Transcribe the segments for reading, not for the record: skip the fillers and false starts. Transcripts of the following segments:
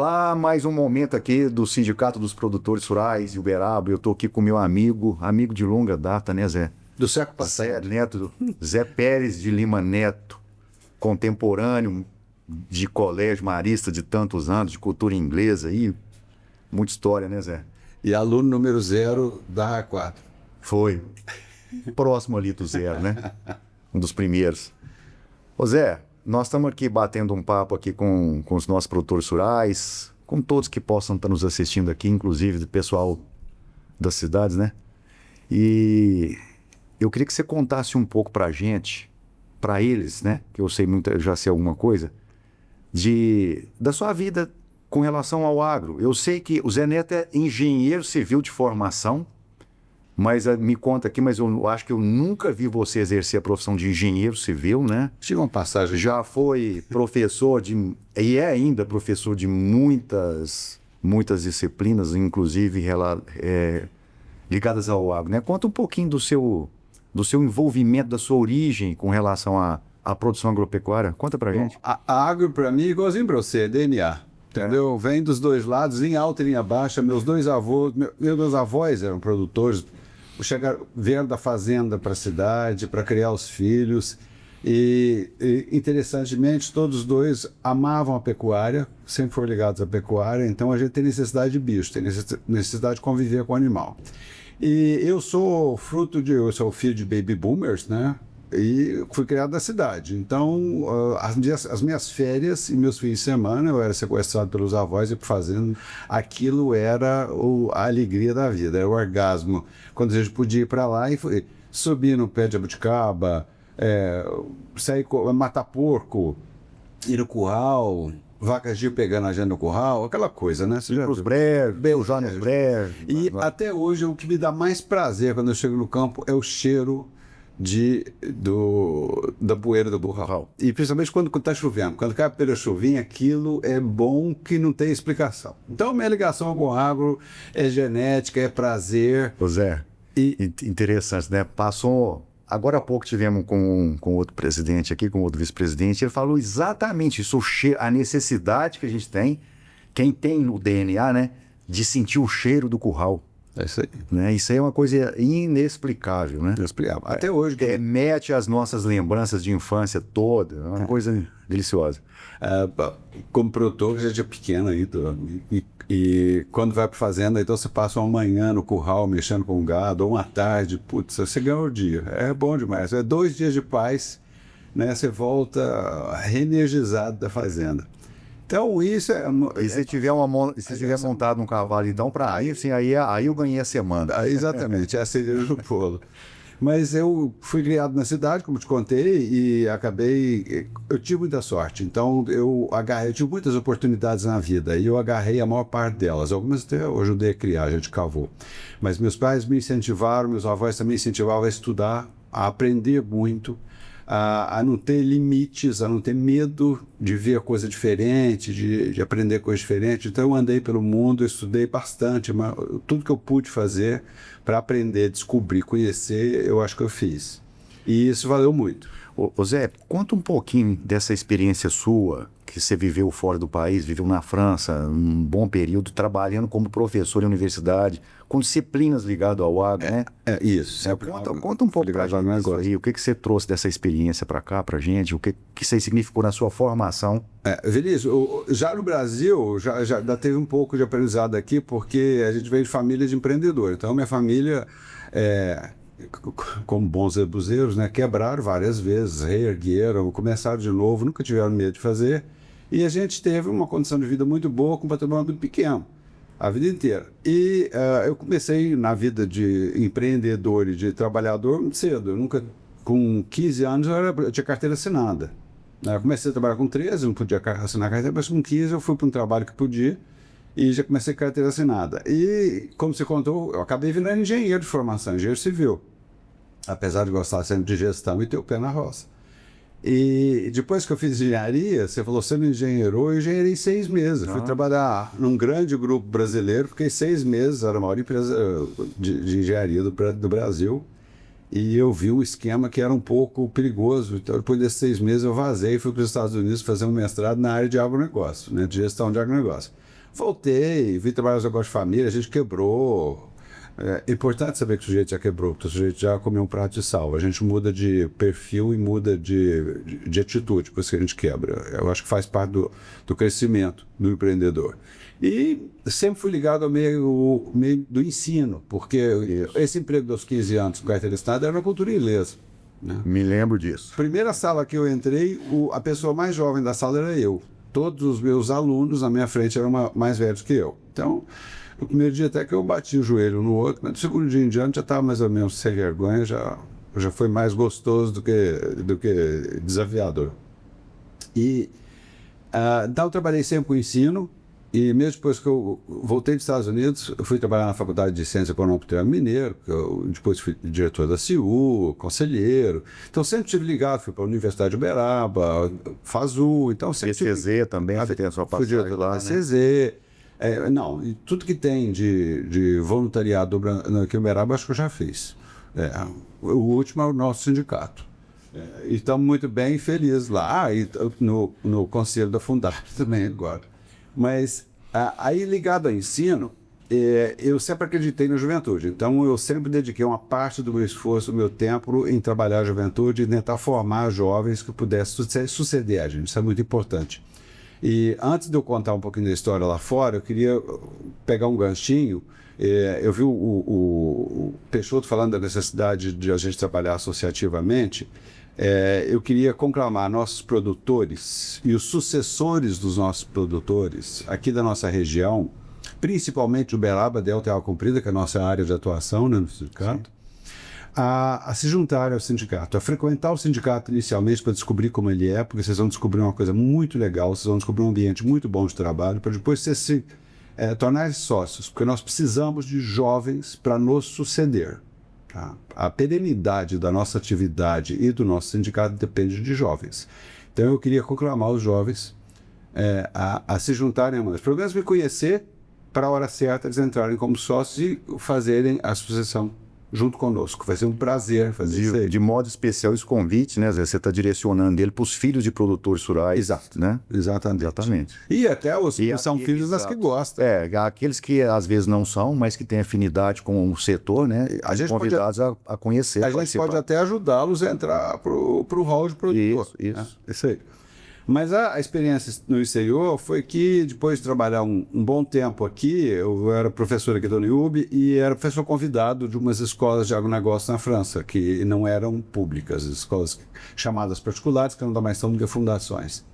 Olá, mais um momento aqui do Sindicato dos Produtores Rurais de Uberaba. Eu estou aqui com meu amigo de longa data, né, Zé? Do século Zé passado. Neto, Zé Pérez de Lima Neto, contemporâneo de colégio marista de tantos anos, de cultura inglesa aí. Muita história, né, Zé? E aluno número 0 da A4. Foi. Próximo ali do zero, né? Um dos primeiros. Ô Zé, nós estamos aqui batendo um papo aqui com os nossos produtores rurais, com todos que possam estar nos assistindo aqui, inclusive do pessoal das cidades, né? E eu queria que você contasse um pouco pra gente, pra eles, né? Que eu sei muito, eu já sei alguma coisa, da sua vida com relação ao agro. Eu sei que o Zé Neto é engenheiro civil de formação, mas me conta aqui, mas eu acho que eu nunca vi você exercer a profissão de engenheiro civil, né? Tive uma passagem. Já foi professor e é ainda professor de muitas disciplinas, inclusive ligadas ao agro, né? Conta um pouquinho do seu envolvimento, da sua origem com relação à produção agropecuária. Conta pra gente. A agro, para mim, é igualzinho para você, é DNA. Entendeu? Vem dos dois lados, linha alta e linha baixa. Meus dois avós eram produtores. Vieram da fazenda para a cidade, para criar os filhos. Interessantemente, todos os dois amavam a pecuária, sempre foram ligados à pecuária. Então, a gente tem necessidade de bicho, tem necessidade de conviver com o animal. E eu sou eu sou filho de baby boomers, né? E fui criado na cidade. Então, as minhas férias e meus fins de semana, eu era sequestrado pelos avós e fazendo. Aquilo era a alegria da vida, era o orgasmo. Quando a gente podia ir para lá e subir no pé de jabuticaba, sair, matar porco, ir no curral, vacas de pegando a gente no curral, aquela coisa, né? Os brevos, beijar nos brevos. E até hoje, o que me dá mais prazer quando eu chego no campo é o cheiro da poeira do burral. E principalmente quando está chovendo. Quando cai a primeira chuvinha, aquilo é bom que não tem explicação. Então, minha ligação com o agro é genética, é prazer. Ô Zé, interessante, né? Agora há pouco tivemos com outro presidente aqui, com outro vice-presidente, ele falou exatamente isso, a necessidade que a gente tem, quem tem no DNA, né? De sentir o cheiro do curral. É isso aí. Né? Isso aí é uma coisa inexplicável, né? Inexplicável. Até hoje. Mete as nossas lembranças de infância toda, é uma coisa deliciosa. Como produtor, a gente é pequeno ainda. E quando vai para fazenda, então você passa uma manhã no curral mexendo com o gado, ou uma tarde, putz, você ganha o dia. É bom demais. É 2 dias de paz, né? Você volta reenergizado da fazenda. Então, isso é... E se tiver montado um cavalo, então, para aí, assim, aí eu ganhei a semana. Exatamente, é a cereja do bolo. Mas eu fui criado na cidade, como te contei, e eu tive muita sorte. Então, eu tive muitas oportunidades na vida, e eu agarrei a maior parte delas. Algumas até eu ajudei a criar, a gente cavou. Mas meus pais me incentivaram, meus avós também incentivavam a estudar, a aprender muito, a não ter limites, a não ter medo de ver coisa diferente, de aprender coisa diferente. Então eu andei pelo mundo, estudei bastante, mas tudo que eu pude fazer para aprender, descobrir, conhecer, eu acho que eu fiz. E isso valeu muito. Ô Zé, conta um pouquinho dessa experiência sua, que você viveu fora do país, viveu na França, um bom período, trabalhando como professor em universidade, com disciplinas ligadas ao agro, né? Isso. Conta um pouco pra gente disso aí, o que você trouxe dessa experiência para cá, pra gente, o que isso aí significou na sua formação? Vinícius, já no Brasil, já teve um pouco de aprendizado aqui, porque a gente veio de família de empreendedor. Então, minha família, como bons rebuseiros, né, quebraram várias vezes, reergueram, começaram de novo, nunca tiveram medo de fazer. E a gente teve uma condição de vida muito boa com um patrimônio muito pequeno, a vida inteira. E eu comecei na vida de empreendedor e de trabalhador muito cedo. Com 15 anos, eu tinha carteira assinada. Eu comecei a trabalhar com 13, não podia assinar carteira, mas com 15 eu fui para um trabalho que podia e já comecei a carteira assinada. E, como você contou, eu acabei virando engenheiro de formação, engenheiro civil. Apesar de gostar sempre de gestão e ter o pé na roça. E depois que eu fiz engenharia, você falou, você não engenheirou, eu engenhei 6 meses. Fui trabalhar num grande grupo brasileiro, fiquei 6 meses, era a maior empresa de engenharia do Brasil. E eu vi um esquema que era um pouco perigoso. Então, depois desses 6 meses, eu vazei e fui para os Estados Unidos fazer um mestrado na área de agronegócio, né, de gestão de agronegócio. Voltei, vim trabalhar nos negócios de família, a gente quebrou. É importante saber que o sujeito já quebrou, porque o sujeito já comeu um prato de sal. A gente muda de perfil e muda de atitude, por isso que a gente quebra. Eu acho que faz parte do crescimento do empreendedor. E sempre fui ligado ao meio do ensino, porque esse emprego dos 15 anos com carteira assinada era na cultura inglesa. Né? Me lembro disso. Primeira sala que eu entrei, a pessoa mais jovem da sala era eu. Todos os meus alunos na minha frente eram mais velhos que eu. Então, no primeiro dia até que eu bati o joelho no outro, mas no segundo dia em diante já estava mais ou menos sem vergonha, já foi mais gostoso do que desafiador. E então eu trabalhei sempre com ensino, e mesmo depois que eu voltei dos Estados Unidos, eu fui trabalhar na Faculdade de Ciência Econômica do Triângulo Mineiro, depois fui diretor da CIU, conselheiro. Então sempre estive ligado, fui para a Universidade de Uberaba, FASU, então sempre CZ também, você tem a sua passagem fui diretor lá, da né? CZ. Não, e tudo que tem de voluntariado aqui em Uberaba, acho que eu já fiz. O último é o nosso sindicato. E estamos muito bem felizes lá. E no conselho da Fundap também agora. Mas aí ligado ao ensino, eu sempre acreditei na juventude. Então eu sempre dediquei uma parte do meu esforço, do meu tempo em trabalhar a juventude e tentar formar jovens que pudessem suceder a gente. Isso é muito importante. E antes de eu contar um pouquinho da história lá fora, eu queria pegar um ganchinho. Eu vi o Peixoto falando da necessidade de a gente trabalhar associativamente. Eu queria conclamar nossos produtores e os sucessores dos nossos produtores aqui da nossa região, principalmente Uberaba, Delta e Água Comprida, que é a nossa área de atuação, né, no sindicato, a se juntar ao sindicato, a frequentar o sindicato inicialmente para descobrir como ele é, porque vocês vão descobrir uma coisa muito legal, vocês vão descobrir um ambiente muito bom de trabalho, para depois vocês se tornarem sócios, porque nós precisamos de jovens para nos suceder. Tá? A perenidade da nossa atividade e do nosso sindicato depende de jovens. Então eu queria conclamar os jovens a se juntarem a nós, pelo menos me conhecer, para a hora certa eles entrarem como sócios e fazerem a sucessão junto conosco. Vai ser um prazer fazer isso aí. De modo especial, esse convite, né, Zé? Você está direcionando ele para os filhos de produtores rurais. Exato. Né? Exatamente. E até os que são filhos das que gostam. Aqueles que às vezes não são, mas que têm afinidade com o setor, né? A gente convidados a conhecer. A gente pode até ajudá-los a entrar para o hall de produtor. Isso. Isso aí. Mas a experiência no exterior foi que, depois de trabalhar um bom tempo aqui, eu era professor aqui da Uniub e era professor convidado de umas escolas de agronegócio na França, que não eram públicas, escolas chamadas particulares, que não dá mais tão do que fundações.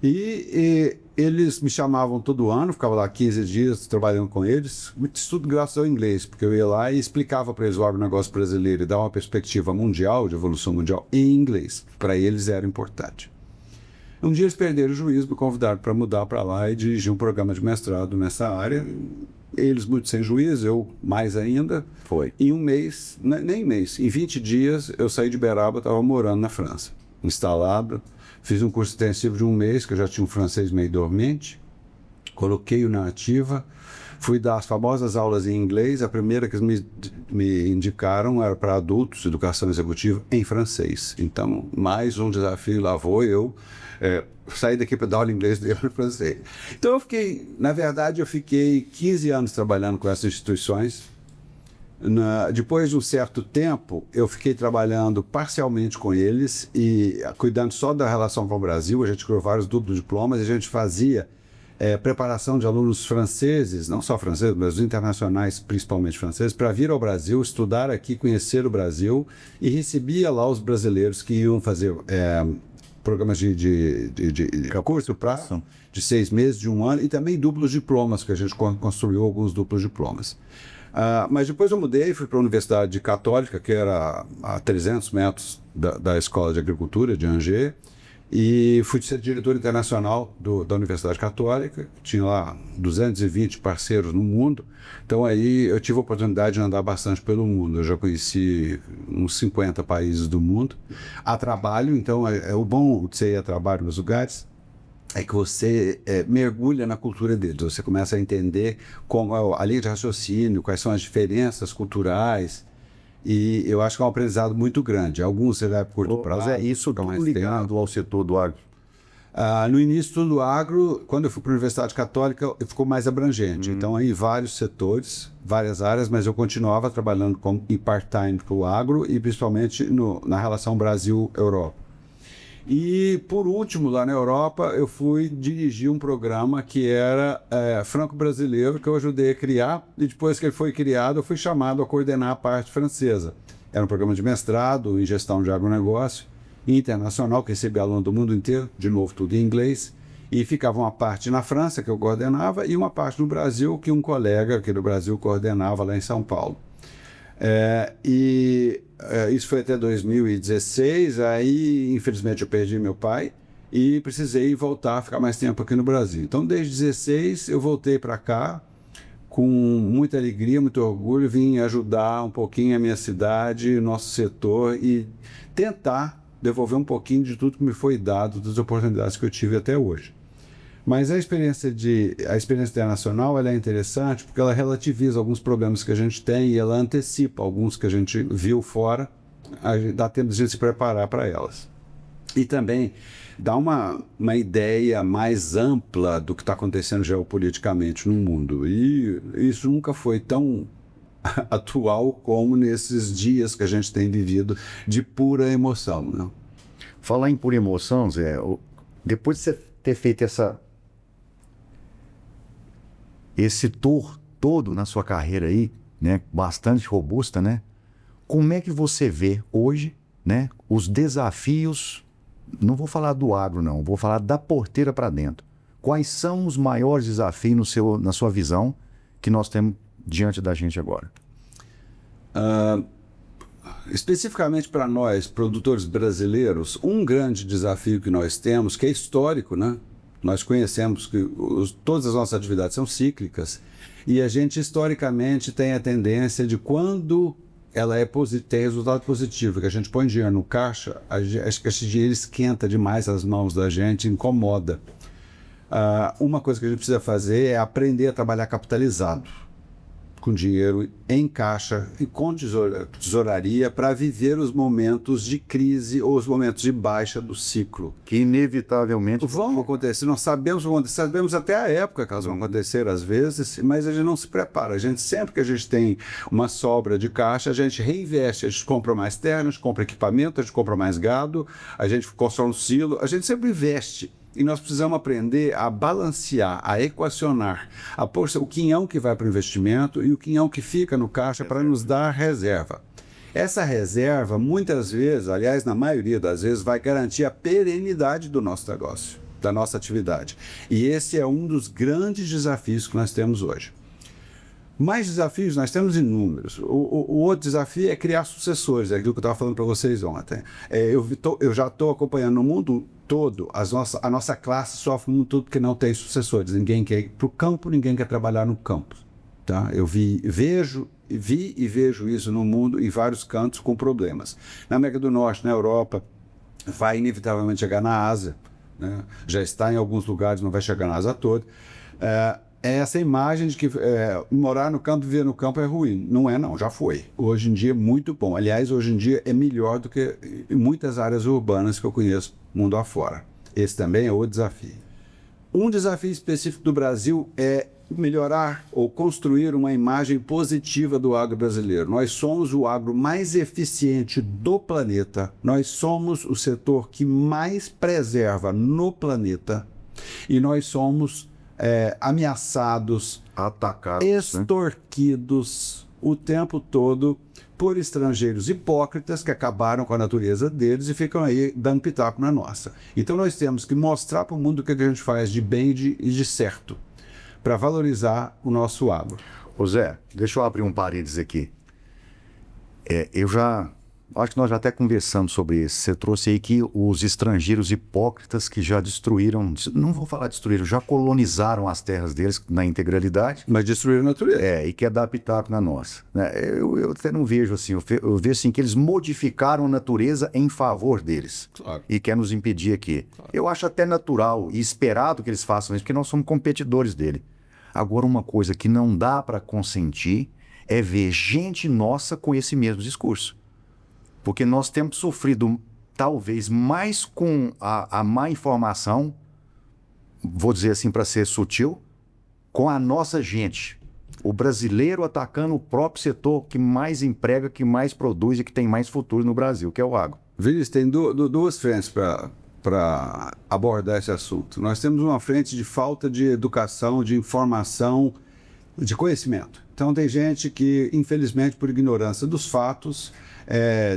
E eles me chamavam todo ano, ficava lá 15 dias trabalhando com eles, muito estudo graças ao inglês, porque eu ia lá e explicava para eles o agronegócio brasileiro e dava uma perspectiva mundial, de evolução mundial, em inglês. Para eles era importante. Um dia eles perderam o juízo, me convidaram para mudar para lá e dirigir um programa de mestrado nessa área. Eles muito sem juízo, eu mais ainda. Foi. Em um mês, nem mês, em 20 dias eu saí de Uberaba, estava morando na França. Instalado, fiz um curso intensivo de um mês, que eu já tinha um francês meio dormente. Coloquei-o na ativa. Fui dar as famosas aulas em inglês. A primeira que me indicaram era para adultos, educação executiva, em francês. Então, mais um desafio, lá vou eu. Saí daqui para dar aula em inglês e em francês. Então eu fiquei 15 anos trabalhando com essas instituições. Depois de um certo tempo, eu fiquei trabalhando parcialmente com eles e cuidando só da relação com o Brasil. A gente criou vários duplos diplomas e a gente fazia preparação de alunos franceses, não só franceses, mas internacionais, principalmente franceses, para vir ao Brasil, estudar aqui, conhecer o Brasil, e recebia lá os brasileiros que iam fazer programas de curso prazo de 6 meses, de 1 ano, e também duplos diplomas, que a gente construiu alguns duplos diplomas. Mas depois eu mudei, fui para a Universidade Católica, que era a 300 metros da Escola de Agricultura de Angers, e fui ser diretor internacional da Universidade Católica. Tinha lá 220 parceiros no mundo, então aí eu tive a oportunidade de andar bastante pelo mundo. Eu já conheci uns 50 países do mundo a trabalho. Então o bom de você ir a trabalho nos lugares é que você mergulha na cultura deles, você começa a entender como a linha de raciocínio, quais são as diferenças culturais. E eu acho que é um aprendizado muito grande. Alguns você leva por curto prazo. Mas isso tudo ligado ao setor do agro. No início, tudo do agro, quando eu fui para a Universidade Católica, ficou mais abrangente. Então, aí vários setores, várias áreas, mas eu continuava trabalhando em part-time para o agro e principalmente na relação Brasil-Europa. E, por último, lá na Europa, eu fui dirigir um programa que era franco-brasileiro, que eu ajudei a criar, e depois que ele foi criado, eu fui chamado a coordenar a parte francesa. Era um programa de mestrado em gestão de agronegócio, internacional, que recebia aluno do mundo inteiro, de novo tudo em inglês, e ficava uma parte na França, que eu coordenava, e uma parte no Brasil, que um colega aqui do Brasil coordenava lá em São Paulo. Isso foi até 2016, aí infelizmente eu perdi meu pai e precisei voltar a ficar mais tempo aqui no Brasil. Então desde 2016 eu voltei para cá com muita alegria, muito orgulho, vim ajudar um pouquinho a minha cidade, o nosso setor e tentar devolver um pouquinho de tudo que me foi dado, das oportunidades que eu tive até hoje. Mas a experiência internacional ela é interessante porque ela relativiza alguns problemas que a gente tem e ela antecipa alguns que a gente viu fora, dá tempo de a gente se preparar para elas. E também dá uma ideia mais ampla do que está acontecendo geopoliticamente no mundo. E isso nunca foi tão atual como nesses dias que a gente tem vivido de pura emoção. Né? Falar em pura emoção, Zé, depois de você ter feito esse tour todo na sua carreira aí, né, bastante robusta, né? Como é que você vê hoje, né, os desafios, não vou falar do agro não, vou falar da porteira para dentro. Quais são os maiores desafios na sua visão que nós temos diante da gente agora? Especificamente para nós, produtores brasileiros, um grande desafio que nós temos, que é histórico, né? Nós conhecemos que todas as nossas atividades são cíclicas e a gente historicamente tem a tendência de quando ela tem resultado positivo, que a gente põe dinheiro no caixa, acho que esse dinheiro esquenta demais as mãos da gente, incomoda. Uma coisa que a gente precisa fazer é aprender a trabalhar capitalizado, com dinheiro em caixa e com tesouraria para viver os momentos de crise ou os momentos de baixa do ciclo. Que inevitavelmente vão acontecer. Nós sabemos o que acontecer, sabemos até a época que elas vão acontecer às vezes, mas a gente não se prepara. Sempre que a gente tem uma sobra de caixa, a gente reinveste, a gente compra mais terra, a gente compra equipamento, a gente compra mais gado, a gente constrói um silo, a gente sempre investe. E nós precisamos aprender a balancear, a equacionar o quinhão que vai para o investimento e o quinhão que fica no caixa para nos dar reserva. Essa reserva, muitas vezes, aliás, na maioria das vezes, vai garantir a perenidade do nosso negócio, da nossa atividade. E esse é um dos grandes desafios que nós temos hoje. Mais desafios, nós temos inúmeros. O outro desafio é criar sucessores, é aquilo que eu estava falando para vocês ontem. Eu já estou acompanhando no mundo todo, a nossa classe sofre muito porque não tem sucessores. Ninguém quer ir para o campo, ninguém quer trabalhar no campo. Tá? Eu vi e vejo isso no mundo, em vários cantos, com problemas. Na América do Norte, na Europa, vai inevitavelmente chegar na Ásia. Né? Já está em alguns lugares, não vai chegar na Ásia toda. Essa imagem de que morar no campo, viver no campo é ruim. Não é não, já foi. Hoje em dia é muito bom. Aliás, hoje em dia é melhor do que em muitas áreas urbanas que eu conheço mundo afora. Esse também é outro desafio. Um desafio específico do Brasil é melhorar ou construir uma imagem positiva do agro brasileiro. Nós somos o agro mais eficiente do planeta. Nós somos o setor que mais preserva no planeta. E nós somos ameaçados, atacados, extorquidos, né? O tempo todo por estrangeiros hipócritas que acabaram com a natureza deles e ficam aí dando pitaco na nossa. Então nós temos que mostrar para o mundo o que a gente faz de bem e de certo para valorizar o nosso agro. Ô Zé, deixa eu abrir um parênteses aqui. Acho que nós já até conversamos sobre isso. Você trouxe aí que os estrangeiros hipócritas que já destruíram, não vou falar destruíram, já colonizaram as terras deles na integralidade. Mas destruíram a natureza. E quer dar pitaco na nossa. Eu até não vejo assim, eu vejo assim que eles modificaram a natureza em favor deles. Claro. E quer nos impedir aqui. Claro. Eu acho até natural e esperado que eles façam isso, porque nós somos competidores dele. Agora, uma coisa que não dá para consentir é ver gente nossa com esse mesmo discurso. Porque nós temos sofrido talvez mais com a má informação vou dizer assim para ser sutil, com a nossa gente. O brasileiro atacando o próprio setor que mais emprega, que mais produz e que tem mais futuro no Brasil, que é o agro. Vinícius, tem duas frentes para abordar esse assunto. Nós temos uma frente de falta de educação, de informação, de conhecimento. Então tem gente que, infelizmente, por ignorância dos fatos,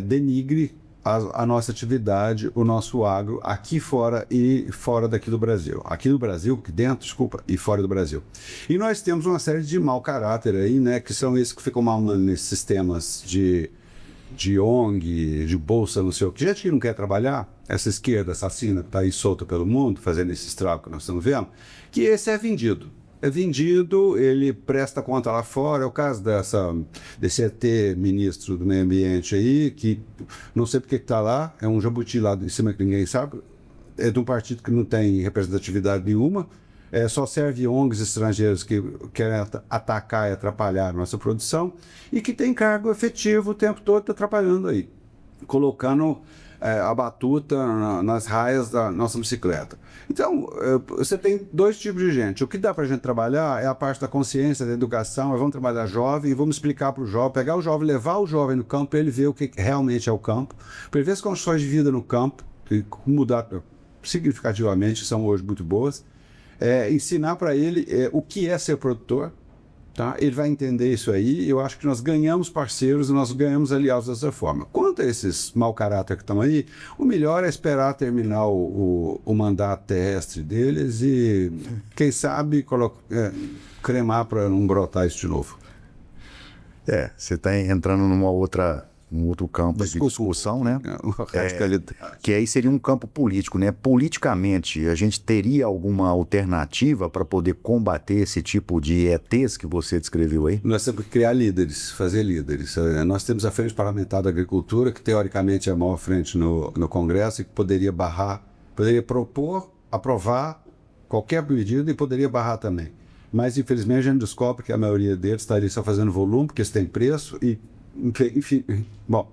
denigre a nossa atividade, o nosso agro, aqui fora e fora daqui do Brasil. Aqui no Brasil, aqui dentro, desculpa, e fora do Brasil. E nós temos uma série de mau caráter aí, né, que são esses que ficam mal nesses sistemas de ONG, de bolsa, não sei o que. Gente que não quer trabalhar, essa esquerda assassina que está aí solta pelo mundo, fazendo esse estrago que nós estamos vendo, que esse é vendido. É vendido, ele presta conta lá fora. É o caso desse ET ministro do meio ambiente aí, que não sei porque está lá, é um jabuti lá em cima que ninguém sabe, é de um partido que não tem representatividade nenhuma, só serve ONGs estrangeiros que querem atacar e atrapalhar a nossa produção e que tem cargo efetivo o tempo todo atrapalhando aí, colocando a batuta nas raias da nossa bicicleta. Então, você tem dois tipos de gente. O que dá para a gente trabalhar é a parte da consciência, da educação. Vamos trabalhar jovem e vamos explicar para o jovem, pegar o jovem, levar o jovem no campo para ele ver o que realmente é o campo, para ele ver as condições de vida no campo, que mudaram significativamente, são hoje muito boas, ensinar para ele o que é ser produtor. Tá? Ele vai entender isso aí. Eu acho que nós ganhamos parceiros e nós ganhamos aliados dessa forma. Quanto a esses mau caráter que estão aí, o melhor é esperar terminar o mandato terrestre deles e, quem sabe, cremar para não brotar isso de novo. Você está entrando num outro campo de discussão, né? Que aí seria um campo político, né? Politicamente, a gente teria alguma alternativa para poder combater esse tipo de ETs que você descreveu aí? Nós temos que criar líderes, fazer líderes. Nós temos a Frente Parlamentar da Agricultura, que teoricamente é a maior frente no Congresso e que poderia propor, aprovar qualquer medida e poderia barrar também. Mas, infelizmente, a gente descobre que a maioria deles estaria só fazendo volume, porque isso tem preço e, enfim, bom,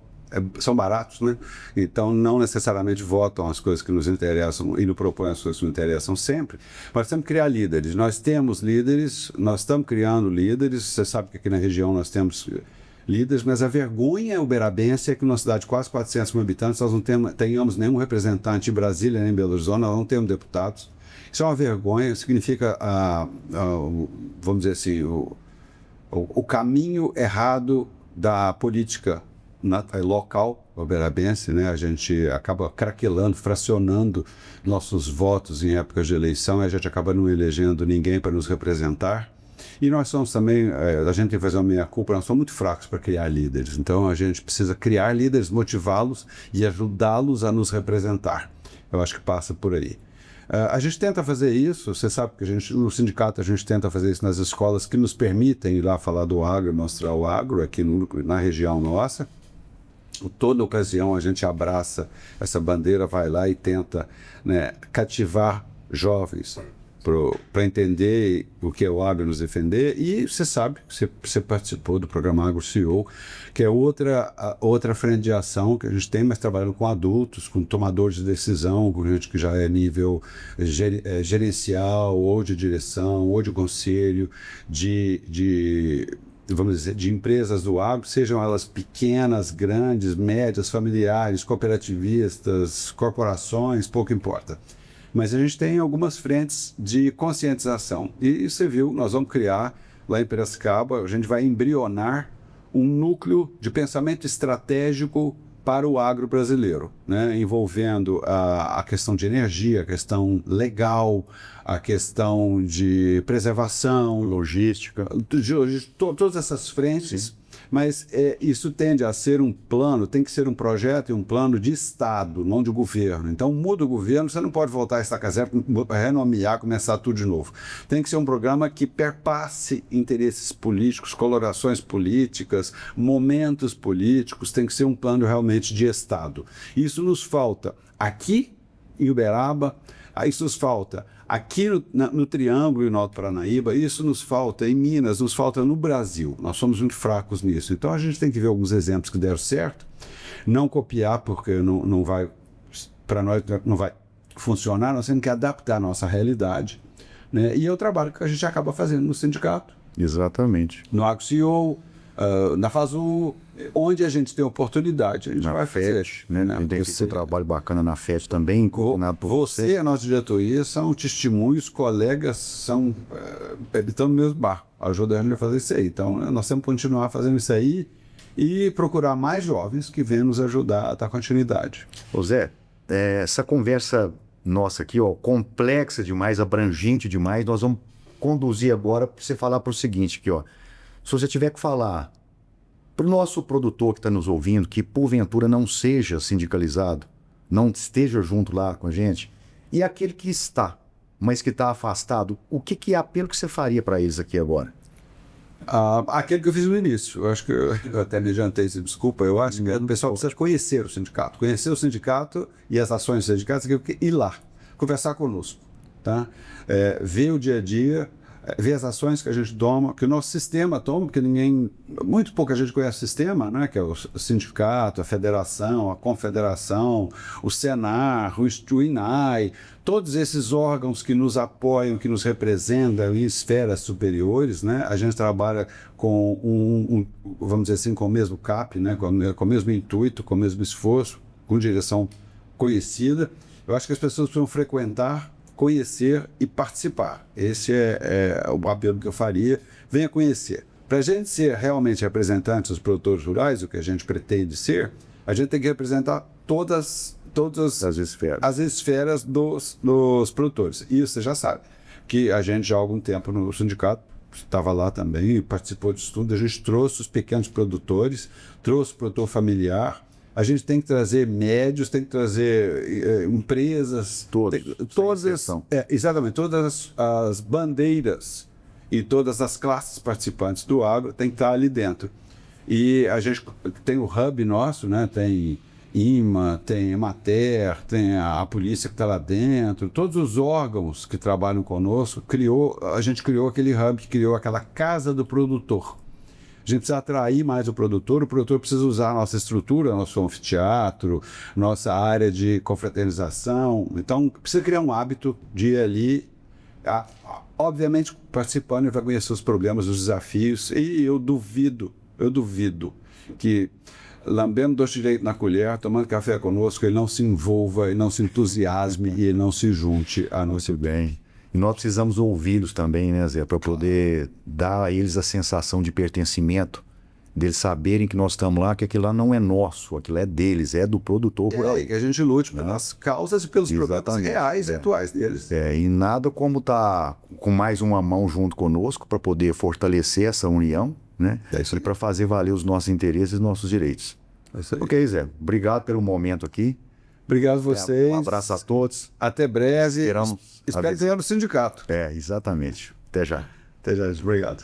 são baratos, né? Então não necessariamente votam as coisas que nos interessam e não propõem as coisas que nos interessam sempre, mas temos que criar líderes. Nós temos líderes, nós estamos criando líderes. Você sabe que aqui na região nós temos líderes, mas a vergonha uberabense é que numa cidade de quase 400 mil habitantes nós não tenhamos nenhum representante em Brasília nem em Belo Horizonte, nós não temos deputados. Isso é uma vergonha, significa, vamos dizer assim, o caminho errado da política local uberabense, né? A gente acaba craquelando, fracionando nossos votos em épocas de eleição e a gente acaba não elegendo ninguém para nos representar. E nós somos também, a gente tem que fazer uma meia-culpa, nós somos muito fracos para criar líderes. Então a gente precisa criar líderes, motivá-los e ajudá-los a nos representar. Eu acho que passa por aí. A gente tenta fazer isso, você sabe que no sindicato a gente tenta fazer isso nas escolas que nos permitem ir lá falar do agro, mostrar o agro aqui na região nossa. Toda ocasião a gente abraça essa bandeira, vai lá e tenta, né, cativar jovens para entender o que é o agro, nos defender. E você sabe, você participou do programa Agro CEO, que é outra frente de ação que a gente tem, mas trabalhando com adultos, com tomadores de decisão, com gente que já é nível gerencial, ou de direção, ou de conselho, vamos dizer, de empresas do agro, sejam elas pequenas, grandes, médias, familiares, cooperativistas, corporações, pouco importa. Mas a gente tem algumas frentes de conscientização. E você viu, nós vamos criar, lá em Piracicaba, a gente vai embrionar um núcleo de pensamento estratégico para o agro brasileiro, né? Envolvendo a questão de energia, a questão legal, a questão de preservação, logística, todas essas frentes. Sim. Mas isso tende a ser um plano, tem que ser um projeto e um plano de Estado, não de governo. Então muda o governo, você não pode voltar a estaca zero, renomear, começar tudo de novo. Tem que ser um programa que perpasse interesses políticos, colorações políticas, momentos políticos, tem que ser um plano realmente de Estado. Isso nos falta aqui em Uberaba, isso nos falta aqui no Triângulo e no Alto Paranaíba, isso nos falta em Minas, nos falta no Brasil. Nós somos muito fracos nisso. Então a gente tem que ver alguns exemplos que deram certo, não copiar, porque não vai, para nós, não vai funcionar, nós temos que adaptar a nossa realidade, né? E é o trabalho que a gente acaba fazendo no sindicato, Exatamente. no AgCEO, na FASU, onde a gente tem oportunidade, a gente vai fazer. Né? A gente tem feito um trabalho bacana na FET também. Você e a nossa diretoria são testemunhos, colegas, são estão no mesmo barco, ajudando a fazer isso aí. Então, nós temos que continuar fazendo isso aí e procurar mais jovens que venham nos ajudar a dar continuidade. Ô Zé, essa conversa nossa aqui, ó, complexa demais, abrangente demais, nós vamos conduzir agora para você falar para o seguinte aqui, ó. Se você tiver que falar para o nosso produtor que está nos ouvindo, que porventura não seja sindicalizado, não esteja junto lá com a gente, e aquele que está, mas que está afastado, o que é apelo que você faria para eles aqui agora? Aquele que eu fiz no início, eu acho que eu até me adiantei, desculpa, eu acho que o pessoal precisa conhecer o sindicato e as ações dos sindicatos, ir lá, conversar conosco, tá? Ver o dia a dia, ver as ações que a gente toma, que o nosso sistema toma, porque muito pouca gente conhece o sistema, né? Que é o sindicato, a federação, a confederação, o Senar, o INAI, todos esses órgãos que nos apoiam, que nos representam em esferas superiores, né? A gente trabalha com vamos dizer assim, com o mesmo CAP, né? Com o mesmo intuito, com o mesmo esforço, com direção conhecida. Eu acho que as pessoas precisam frequentar, conhecer e participar. Esse é o apelo que eu faria. Venha conhecer. Para a gente ser realmente representantes dos produtores rurais, o que a gente pretende ser, a gente tem que representar todas as esferas dos produtores. E isso você já sabe, que a gente já há algum tempo no sindicato estava lá também, participou disso tudo, a gente trouxe os pequenos produtores, trouxe o produtor familiar. A gente tem que trazer médios, tem que trazer empresas, exatamente, todas as bandeiras e todas as classes participantes do agro tem que estar ali dentro. E a gente tem o hub nosso, né? Tem IMA, tem Emater, tem a polícia que está lá dentro, todos os órgãos que trabalham conosco, a gente criou aquele hub, criou aquela casa do produtor. A gente precisa atrair mais o produtor precisa usar a nossa estrutura, nosso anfiteatro, nossa área de confraternização. Então, precisa criar um hábito de ir ali, obviamente participando, ele vai conhecer os problemas, os desafios, e eu duvido que, lambendo doce de leite na colher, tomando café conosco, ele não se envolva, ele não se entusiasme e ele não se junte a nós. Muito bem. E nós precisamos ouvi-los também, né, Zé? Para poder dar a eles a sensação de pertencimento, deles saberem que nós estamos lá, que aquilo lá não é nosso, aquilo é deles, é do produtor rural. E que a gente lute pelas causas e pelos problemas reais e atuais deles. E nada como estar com mais uma mão junto conosco para poder fortalecer essa união, né? E para fazer valer os nossos interesses e nossos direitos. É isso aí. Ok, Zé. Obrigado pelo momento aqui. Obrigado a vocês. Um abraço a todos. Até breve. Espero que tenha no sindicato. Exatamente. Até já. Até já. Obrigado.